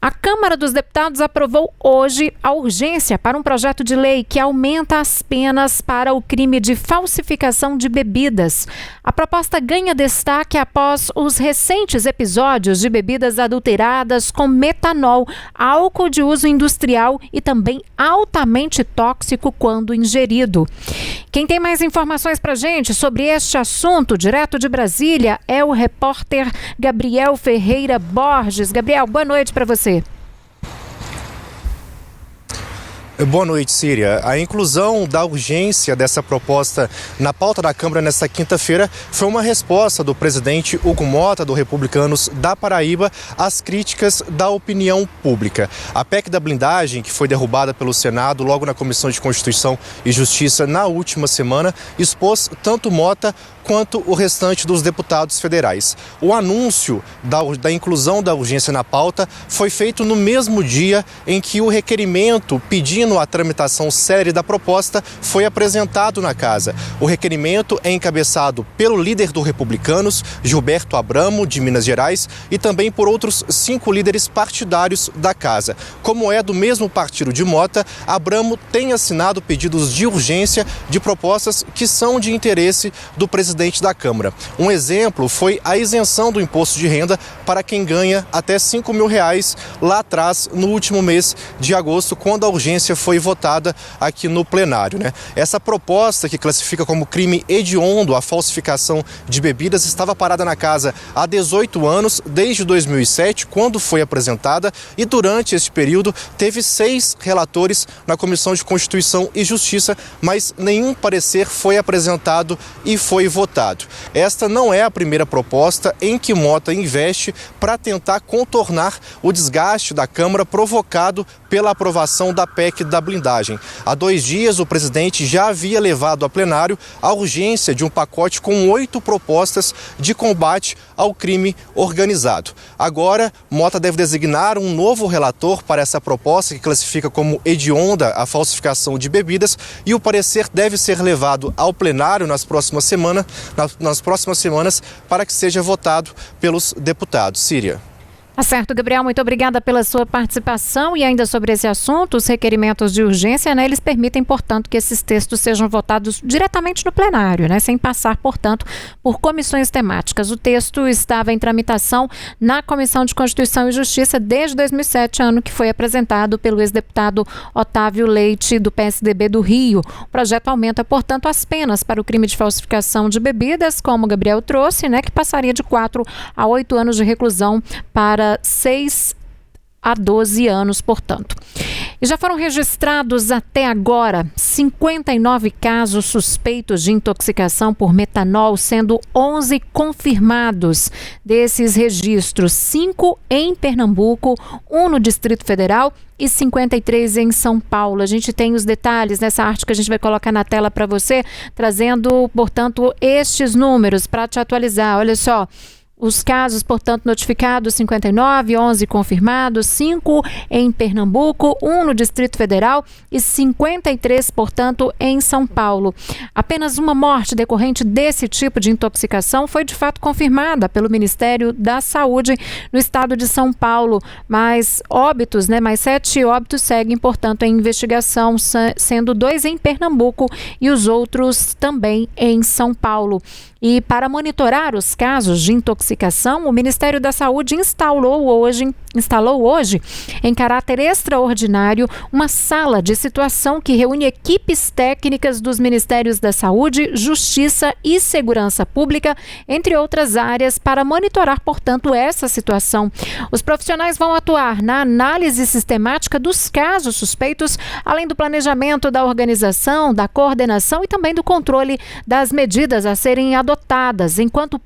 A Câmara dos Deputados aprovou hoje a urgência para um projeto de lei que aumenta as penas para o crime de falsificação de bebidas. A proposta ganha destaque após os recentes episódios de bebidas adulteradas com metanol, álcool de uso industrial e também altamente tóxico quando ingerido. Quem tem mais informações para a gente sobre este assunto, direto de Brasília, é o repórter Gabriel Ferreira Borges. Gabriel, boa noite para você. Boa noite, Síria. A inclusão da urgência dessa proposta na pauta da Câmara nesta quinta-feira foi uma resposta do presidente Hugo Mota, do Republicanos da Paraíba, às críticas da opinião pública. A PEC da blindagem, que foi derrubada pelo Senado logo na Comissão de Constituição e Justiça na última semana, expôs tanto Mota quanto o restante dos deputados federais. O anúncio da inclusão da urgência na pauta foi feito no mesmo dia em que o requerimento pedindo a tramitação célere da proposta foi apresentado na casa. O requerimento é encabeçado pelo líder do Republicanos, Gilberto Abramo, de Minas Gerais, e também por outros 5 líderes partidários da casa. Como é do mesmo partido de Mota, Abramo tem assinado pedidos de urgência de propostas que são de interesse do presidente da Câmara. Um exemplo foi a isenção do imposto de renda para quem ganha até R$5 mil lá atrás, no último mês de agosto, quando a urgência foi votada aqui no plenário, Essa proposta, que classifica como crime hediondo a falsificação de bebidas, estava parada na casa há 18 anos, desde 2007, quando foi apresentada, e durante esse período teve 6 relatores na Comissão de Constituição e Justiça, mas nenhum parecer foi apresentado e foi votado. Esta não é a primeira proposta em que Mota investe para tentar contornar o desgaste da Câmara provocado pela aprovação da PEC da blindagem. Há 2 dias, o presidente já havia levado a plenário a urgência de um pacote com 8 propostas de combate ao crime organizado. Agora, Mota deve designar um novo relator para essa proposta que classifica como hedionda a falsificação de bebidas, e o parecer deve ser levado ao plenário nas próximas semanas para que seja votado pelos deputados. Síria. Tá certo, Gabriel, muito obrigada pela sua participação. E ainda sobre esse assunto, os requerimentos de urgência, eles permitem, portanto, que esses textos sejam votados diretamente no plenário, sem passar, portanto, por comissões temáticas. O texto estava em tramitação na Comissão de Constituição e Justiça desde 2007, ano que foi apresentado pelo ex-deputado Otávio Leite, do PSDB do Rio. O projeto aumenta, portanto, as penas para o crime de falsificação de bebidas, como o Gabriel trouxe, que passaria de 4 a 8 anos de reclusão para 6 a 12 anos, portanto. E já foram registrados até agora 59 casos suspeitos de intoxicação por metanol, sendo 11 confirmados. Desses registros, 5 em Pernambuco, 1 no Distrito Federal e 53 em São Paulo. A gente tem os detalhes nessa arte que a gente vai colocar na tela para você, trazendo, portanto, estes números para te atualizar. Olha só. Os casos, portanto, notificados, 59, 11 confirmados, 5 em Pernambuco, 1 no Distrito Federal e 53, portanto, em São Paulo. Apenas uma morte decorrente desse tipo de intoxicação foi, de fato, confirmada pelo Ministério da Saúde no estado de São Paulo. Mais óbitos, mais 7 óbitos seguem, portanto, em investigação, sendo 2 em Pernambuco e os outros também em São Paulo. E para monitorar os casos de intoxicação, o Ministério da Saúde instalou hoje, em caráter extraordinário, uma sala de situação que reúne equipes técnicas dos Ministérios da Saúde, Justiça e Segurança Pública, entre outras áreas, para monitorar, portanto, essa situação. Os profissionais vão atuar na análise sistemática dos casos suspeitos, além do planejamento da organização, da coordenação e também do controle das medidas a serem adotadas, enquanto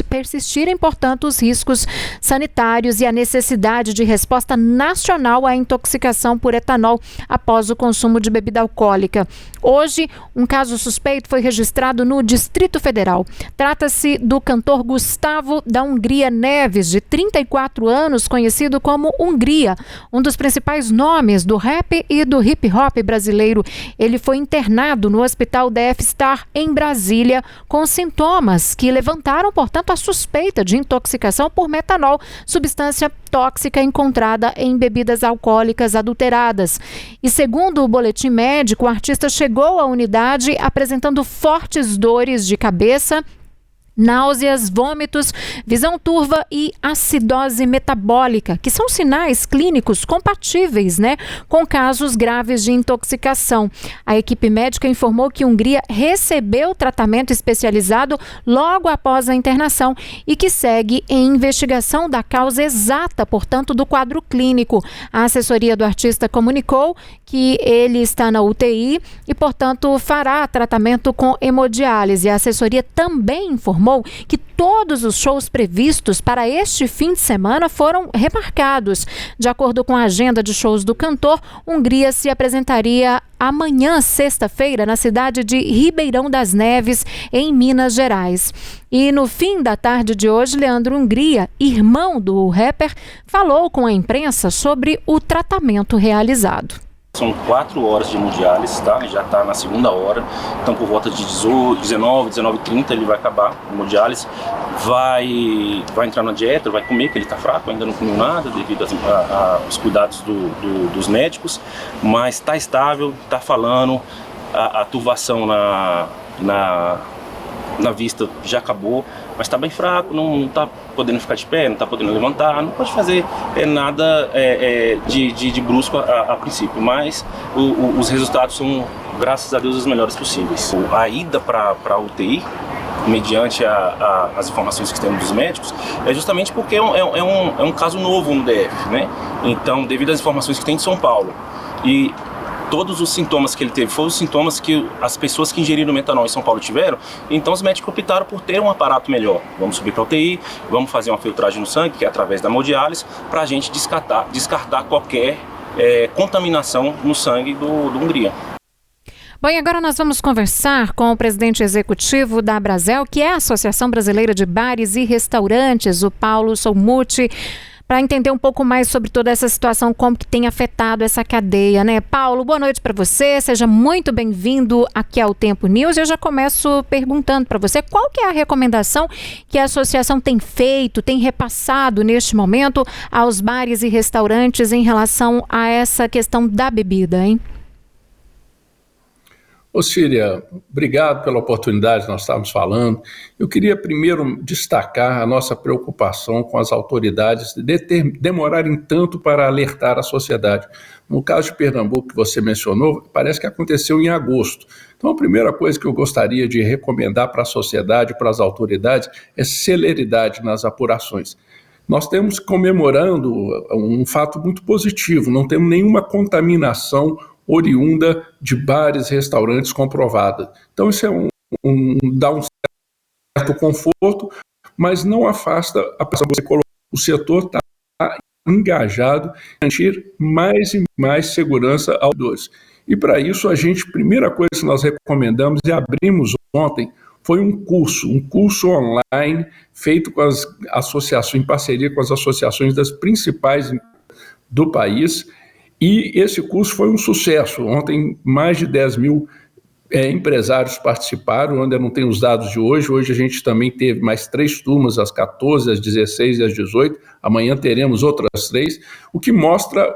persistirem, portanto, os riscos sanitários e a necessidade de resposta nacional à intoxicação por etanol após o consumo de bebida alcoólica. Hoje, um caso suspeito foi registrado no Distrito Federal. Trata-se do cantor Gustavo da Hungria Neves, de 34 anos, conhecido como Hungria, um dos principais nomes do rap e do hip-hop brasileiro. Ele foi internado no Hospital DF Star, em Brasília, com sintomas sintomas que levantaram, portanto, a suspeita de intoxicação por metanol, substância tóxica encontrada em bebidas alcoólicas adulteradas. E segundo o boletim médico, o artista chegou à unidade apresentando fortes dores de cabeça, náuseas, vômitos, visão turva e acidose metabólica, que são sinais clínicos compatíveis, com casos graves de intoxicação. A equipe médica informou que Hungria recebeu tratamento especializado logo após a internação e que segue em investigação da causa exata, portanto, do quadro clínico. A assessoria do artista comunicou que ele está na UTI e, portanto, fará tratamento com hemodiálise. A assessoria também informou que todos os shows previstos para este fim de semana foram remarcados. De acordo com a agenda de shows do cantor, Hungria se apresentaria amanhã, sexta-feira, na cidade de Ribeirão das Neves, em Minas Gerais. E no fim da tarde de hoje, Leandro Hungria, irmão do rapper, falou com a imprensa sobre o tratamento realizado. São 4 horas de hemodiálise, tá? Já está na segunda hora, então por volta de 19h30 ele vai acabar a hemodiálise, vai entrar na dieta, vai comer, que ele está fraco, ainda não comeu nada devido aos cuidados dos médicos, mas está estável, está falando, a turvação na vista já acabou, mas está bem fraco, não está podendo ficar de pé, não está podendo levantar, não pode fazer nada de brusco a princípio, mas os resultados são, graças a Deus, os melhores possíveis. A ida para a UTI, mediante as informações que temos dos médicos, é justamente porque é um caso novo no DF, né? Então, devido às informações que tem de São Paulo, e todos os sintomas que ele teve foram os sintomas que as pessoas que ingeriram metanol em São Paulo tiveram, então os médicos optaram por ter um aparato melhor. Vamos subir para a UTI, vamos fazer uma filtragem no sangue, que é através da hemodiálise, para a gente descartar qualquer contaminação no sangue do Hungria. Bom, e agora nós vamos conversar com o presidente executivo da Abrazel, que é a Associação Brasileira de Bares e Restaurantes, o Paulo Solmuti, para entender um pouco mais sobre toda essa situação, como que tem afetado essa cadeia, né? Paulo, boa noite para você, seja muito bem-vindo aqui ao Tempo News. Eu já começo perguntando para você qual que é a recomendação que a associação tem feito, tem repassado neste momento aos bares e restaurantes em relação a essa questão da bebida, hein? Ô Síria, obrigado pela oportunidade que nós estávamos falando. Eu queria primeiro destacar a nossa preocupação com as autoridades demorarem tanto para alertar a sociedade. No caso de Pernambuco, que você mencionou, parece que aconteceu em agosto. Então, a primeira coisa que eu gostaria de recomendar para a sociedade, para as autoridades, é celeridade nas apurações. Nós temos comemorando um fato muito positivo, não temos nenhuma contaminação oriunda de bares e restaurantes comprovada. Então isso dá um certo conforto, mas não afasta a pessoa. O setor está engajado em garantir mais e mais segurança aos dois. E para isso, primeira coisa que nós recomendamos e abrimos ontem foi um curso online feito com as associações, em parceria com as associações das principais do país. E esse curso foi um sucesso. Ontem, mais de 10 mil empresários participaram. Eu ainda não tenho os dados de hoje. Hoje a gente também teve mais 3 turmas, às 14, às 16 e às 18. Amanhã teremos outras 3, o que mostra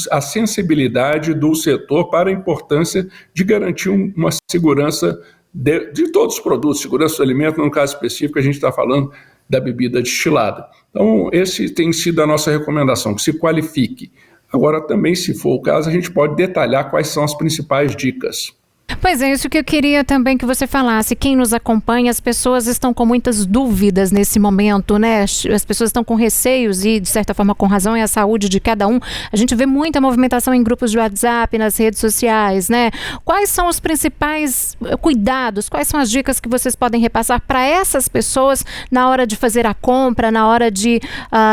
a sensibilidade do setor para a importância de garantir uma segurança de todos os produtos, segurança do alimento. No caso específico, a gente está falando da bebida destilada. Então, esse tem sido a nossa recomendação, que se qualifique. Agora, também, se for o caso, a gente pode detalhar quais são as principais dicas. Pois é, isso que eu queria também que você falasse. Quem nos acompanha, as pessoas estão com muitas dúvidas nesse momento, né? As pessoas estão com receios e, de certa forma, com razão, é a saúde de cada um. A gente vê muita movimentação em grupos de WhatsApp, nas redes sociais, né? Quais são os principais cuidados, quais são as dicas que vocês podem repassar para essas pessoas na hora de fazer a compra, na hora de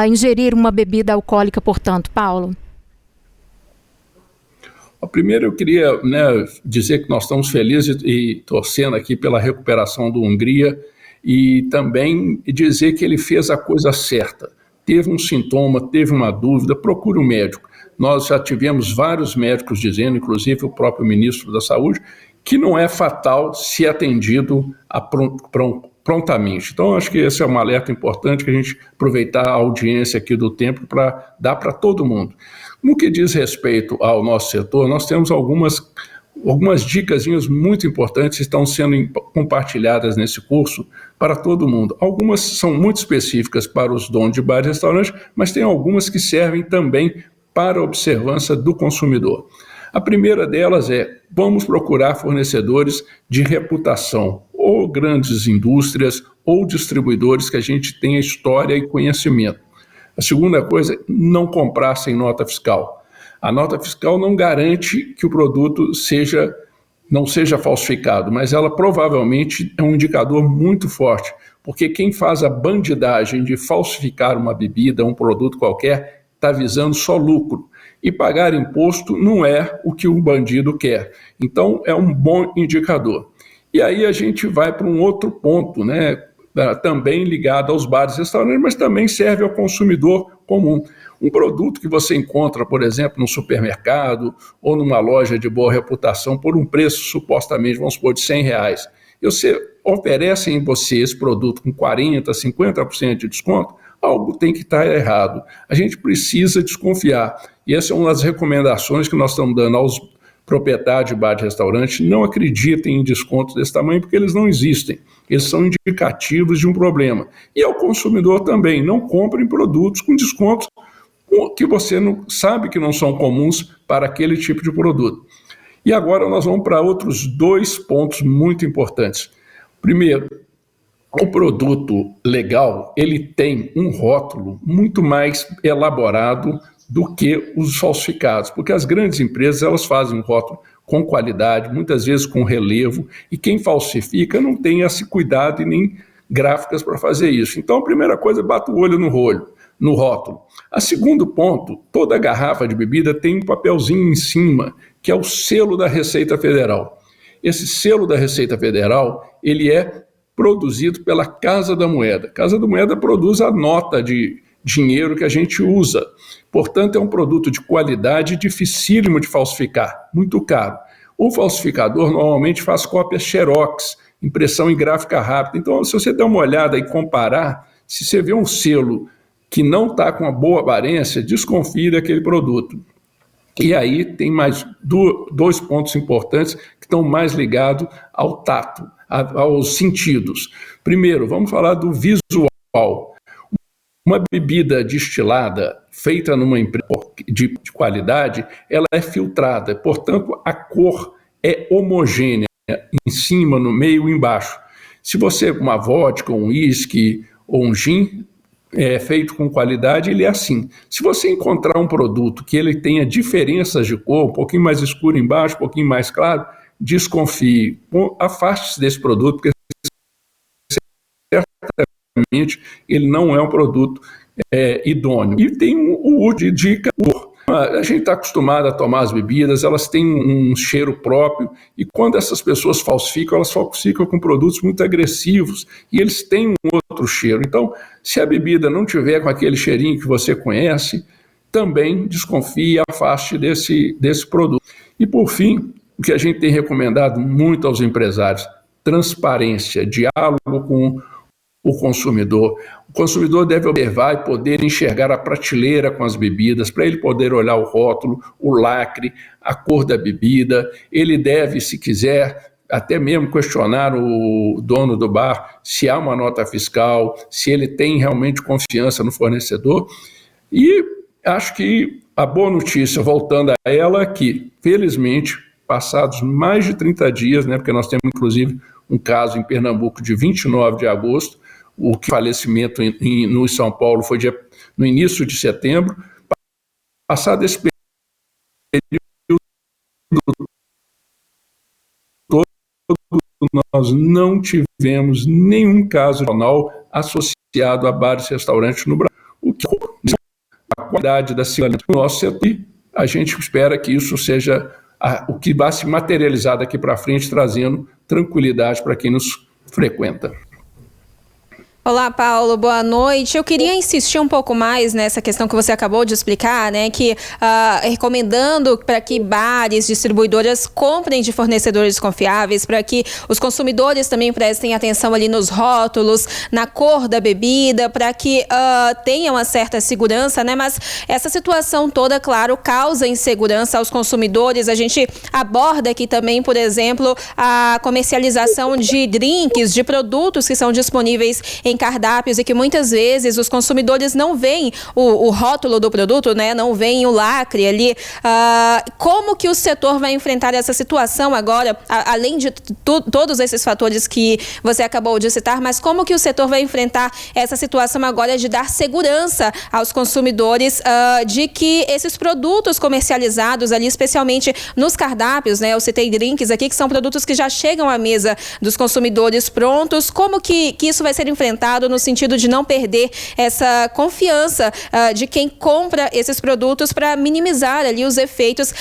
ingerir uma bebida alcoólica, portanto, Paulo? Primeiro eu queria dizer que nós estamos felizes e torcendo aqui pela recuperação do Hungria e também dizer que ele fez a coisa certa. Teve um sintoma, teve uma dúvida, procure um médico. Nós já tivemos vários médicos dizendo, inclusive o próprio ministro da Saúde, que não é fatal se atendido prontamente. Então, acho que esse é um alerta importante que a gente aproveitar a audiência aqui do tempo para dar para todo mundo. No que diz respeito ao nosso setor, nós temos algumas dicasinhas muito importantes que estão sendo compartilhadas nesse curso para todo mundo. Algumas são muito específicas para os donos de bares e restaurantes, mas tem algumas que servem também para a observância do consumidor. A primeira delas é: vamos procurar fornecedores de reputação, ou grandes indústrias, ou distribuidores que a gente tenha história e conhecimento. A segunda coisa, não comprar sem nota fiscal. A nota fiscal não garante que o produto não seja falsificado, mas ela provavelmente é um indicador muito forte, porque quem faz a bandidagem de falsificar uma bebida, um produto qualquer, está visando só lucro. E pagar imposto não é o que o bandido quer. Então, é um bom indicador. E aí a gente vai para um outro ponto, né? Também ligado aos bares e restaurantes, mas também serve ao consumidor comum. Um produto que você encontra, por exemplo, no supermercado ou numa loja de boa reputação por um preço supostamente, vamos supor, de R$100. E você oferece em você esse produto com 40%, 50% de desconto, algo tem que estar errado. A gente precisa desconfiar. E essa é uma das recomendações que nós estamos dando aos proprietários de bar de restaurante: não acreditem em descontos desse tamanho, porque eles não existem. Eles são indicativos de um problema. E ao consumidor também: não comprem produtos com descontos que você não sabe que não são comuns para aquele tipo de produto. E agora nós vamos para outros 2 pontos muito importantes. Primeiro, o produto legal, ele tem um rótulo muito mais elaborado do que os falsificados, porque as grandes empresas, elas fazem um rótulo com qualidade, muitas vezes com relevo, e quem falsifica não tem esse cuidado e nem gráficas para fazer isso. Então, a primeira coisa, bata o olho no rótulo. A segundo ponto, toda garrafa de bebida tem um papelzinho em cima, que é o selo da Receita Federal. Esse selo da Receita Federal, ele é produzido pela Casa da Moeda. A Casa da Moeda produz a nota de dinheiro que a gente usa. Portanto, é um produto de qualidade dificílimo de falsificar, muito caro. O falsificador normalmente faz cópias xerox, impressão em gráfica rápida. Então, se você der uma olhada e comparar, se você vê um selo que não está com uma boa aparência, desconfie daquele produto. E aí tem mais 2 pontos importantes que estão mais ligados ao tato, aos sentidos. Primeiro, vamos falar do visual. Uma bebida destilada feita numa empresa de qualidade, ela é filtrada, portanto a cor é homogênea, em cima, no meio e embaixo. Se você, uma vodka, um uísque ou um gin feito com qualidade, ele é assim. Se você encontrar um produto que ele tenha diferenças de cor, um pouquinho mais escuro embaixo, um pouquinho mais claro, desconfie. Afaste-se desse produto, porque certamente ele não é um produto idôneo. E tem o uso de dica. A gente está acostumado a tomar as bebidas, elas têm um cheiro próprio, e quando essas pessoas falsificam, elas falsificam com produtos muito agressivos, e eles têm um outro cheiro. Então, se a bebida não tiver com aquele cheirinho que você conhece, também desconfie e afaste desse produto. E por fim, o que a gente tem recomendado muito aos empresários: transparência, diálogo com o consumidor. O consumidor deve observar e poder enxergar a prateleira com as bebidas, para ele poder olhar o rótulo, o lacre, a cor da bebida. Ele deve, se quiser, até mesmo questionar o dono do bar se há uma nota fiscal, se ele tem realmente confiança no fornecedor. E acho que a boa notícia, voltando a ela, é que, felizmente, passados mais de 30 dias, né, porque nós temos inclusive um caso em Pernambuco de 29 de agosto, o falecimento no São Paulo foi no início de setembro. Passado esse período todo, nós não tivemos nenhum caso regional associado a bares e restaurantes no Brasil. O que a qualidade da segurança do nosso setor, a gente espera que isso seja o que vai se materializar daqui para frente, trazendo tranquilidade para quem nos frequenta. Olá, Paulo, boa noite. Eu queria insistir um pouco mais nessa questão que você acabou de explicar, né? Que recomendando para que bares, distribuidoras comprem de fornecedores confiáveis, para que os consumidores também prestem atenção ali nos rótulos, na cor da bebida, para que tenham uma certa segurança, né? Mas essa situação toda, claro, causa insegurança aos consumidores. A gente aborda aqui também, por exemplo, a comercialização de drinks, de produtos que são disponíveis em cardápios e que muitas vezes os consumidores não veem o rótulo do produto, né? Não veem o lacre ali. Como que o setor vai enfrentar essa situação agora, além de todos esses fatores que você acabou de citar, mas como que o setor vai enfrentar essa situação agora de dar segurança aos consumidores de que esses produtos comercializados ali, especialmente nos cardápios, né? Eu citei drinks aqui, que são produtos que já chegam à mesa dos consumidores prontos. Como que isso vai ser enfrentado no sentido de não perder essa confiança de quem compra esses produtos para minimizar ali os efeitos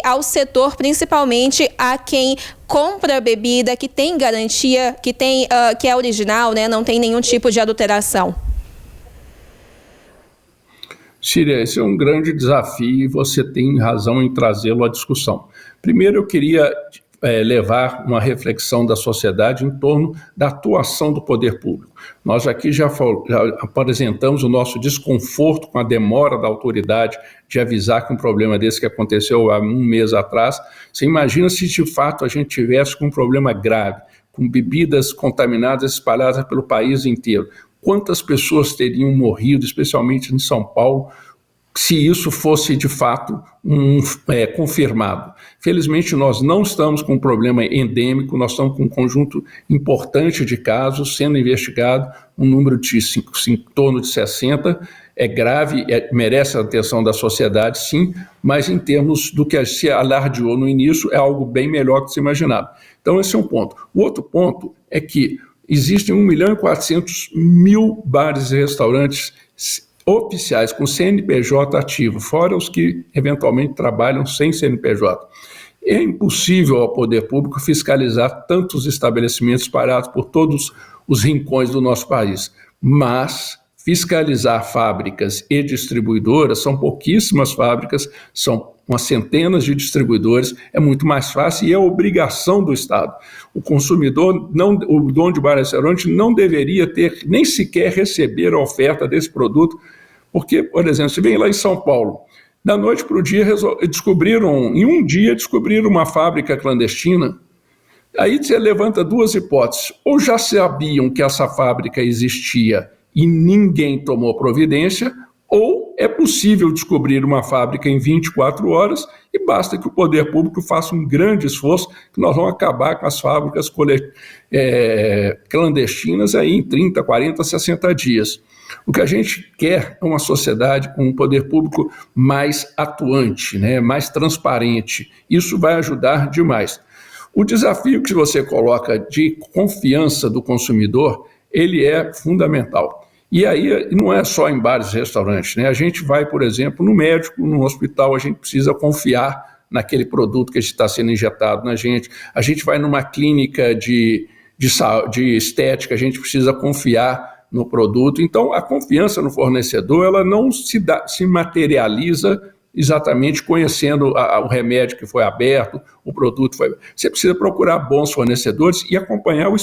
ao setor, principalmente a quem compra a bebida que tem garantia, que é original, né? Não tem nenhum tipo de adulteração. Síria, esse é um grande desafio e você tem razão em trazê-lo à discussão. Primeiro, eu queria levar uma reflexão da sociedade em torno da atuação do poder público. Nós aqui já apresentamos o nosso desconforto com a demora da autoridade de avisar que um problema desse que aconteceu há um mês atrás. Você imagina se de fato a gente tivesse com um problema grave, com bebidas contaminadas espalhadas pelo país inteiro. Quantas pessoas teriam morrido, especialmente em São Paulo, se isso fosse de fato confirmado? Felizmente nós não estamos com um problema endêmico, nós estamos com um conjunto importante de casos sendo investigado, um número de em torno de 60, é grave, merece a atenção da sociedade, sim, mas em termos do que se alardeou no início, é algo bem melhor que se imaginava. Então esse é um ponto. O outro ponto é que existem 1.400.000 bares e restaurantes oficiais com CNPJ ativo, fora os que eventualmente trabalham sem CNPJ. É impossível ao poder público fiscalizar tantos estabelecimentos espalhados por todos os rincões do nosso país, mas fiscalizar fábricas e distribuidoras, são pouquíssimas fábricas, são umas centenas de distribuidores, é muito mais fácil e é obrigação do Estado. O consumidor, o dono de bar e restaurante não deveria ter, nem sequer receber a oferta desse produto, porque, por exemplo, se vem lá em São Paulo, da noite para o dia em um dia descobriram uma fábrica clandestina. Aí você levanta duas hipóteses: ou já sabiam que essa fábrica existia e ninguém tomou providência, ou é possível descobrir uma fábrica em 24 horas e basta que o poder público faça um grande esforço, que nós vamos acabar com as fábricas clandestinas aí em 30, 40, 60 dias. O que a gente quer é uma sociedade com um poder público mais atuante, né, mais transparente. Isso vai ajudar demais. O desafio que você coloca de confiança do consumidor, ele é fundamental. E aí não é só em bares e restaurantes, né? A gente vai, por exemplo, no médico, no hospital, a gente precisa confiar naquele produto que está sendo injetado na gente. A gente vai numa clínica de estética, a gente precisa confiar no produto. Então, a confiança no fornecedor, ela não se materializa exatamente conhecendo o remédio que foi aberto, o produto foi... Você precisa procurar bons fornecedores e acompanhar o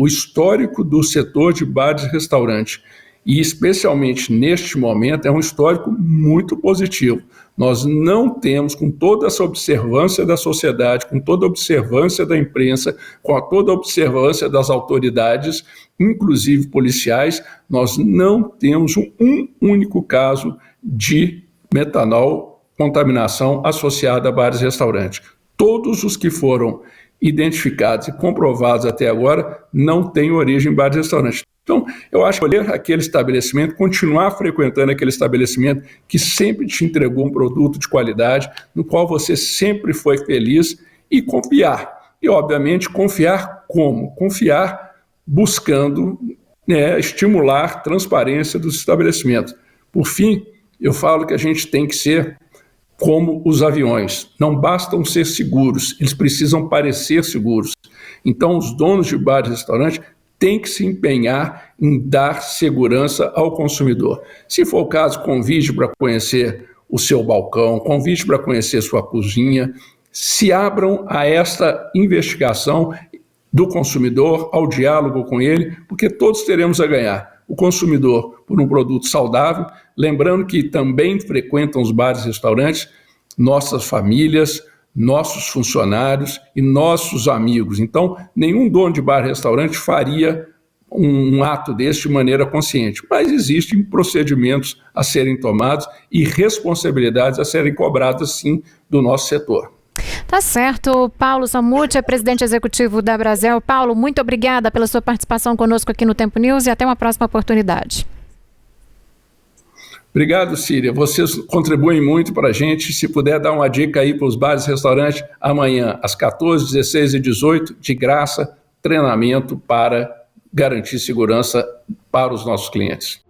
histórico do setor de bares e restaurantes. E, especialmente neste momento, é um histórico muito positivo. Nós não temos, com toda essa observância da sociedade, com toda a observância da imprensa, com toda a observância das autoridades, inclusive policiais, nós não temos um único caso de metanol, contaminação associada a bares e restaurantes. Todos os que foram identificados e comprovados até agora não têm origem em bares e restaurantes. Então, eu acho que olhar aquele estabelecimento, continuar frequentando aquele estabelecimento que sempre te entregou um produto de qualidade, no qual você sempre foi feliz, e confiar. E, obviamente, confiar como? Confiar buscando estimular a transparência dos estabelecimentos. Por fim, eu falo que a gente tem que ser como os aviões. Não bastam ser seguros, eles precisam parecer seguros. Então, os donos de bares e restaurantes tem que se empenhar em dar segurança ao consumidor. Se for o caso, convide para conhecer o seu balcão, convide para conhecer sua cozinha, se abram a esta investigação do consumidor, ao diálogo com ele, porque todos teremos a ganhar. O consumidor por um produto saudável, lembrando que também frequentam os bares e restaurantes nossas famílias, nossos funcionários e nossos amigos. Então, nenhum dono de bar e restaurante faria um ato desse de maneira consciente, mas existem procedimentos a serem tomados e responsabilidades a serem cobradas, sim, do nosso setor. Tá certo. Paulo Zamudio é presidente executivo da Brasel. Paulo, muito obrigada pela sua participação conosco aqui no Tempo News e até uma próxima oportunidade. Obrigado, Síria. Vocês contribuem muito para a gente. Se puder dar uma dica aí para os bares e restaurantes, amanhã, às 14, 16 e 18, de graça, treinamento para garantir segurança para os nossos clientes.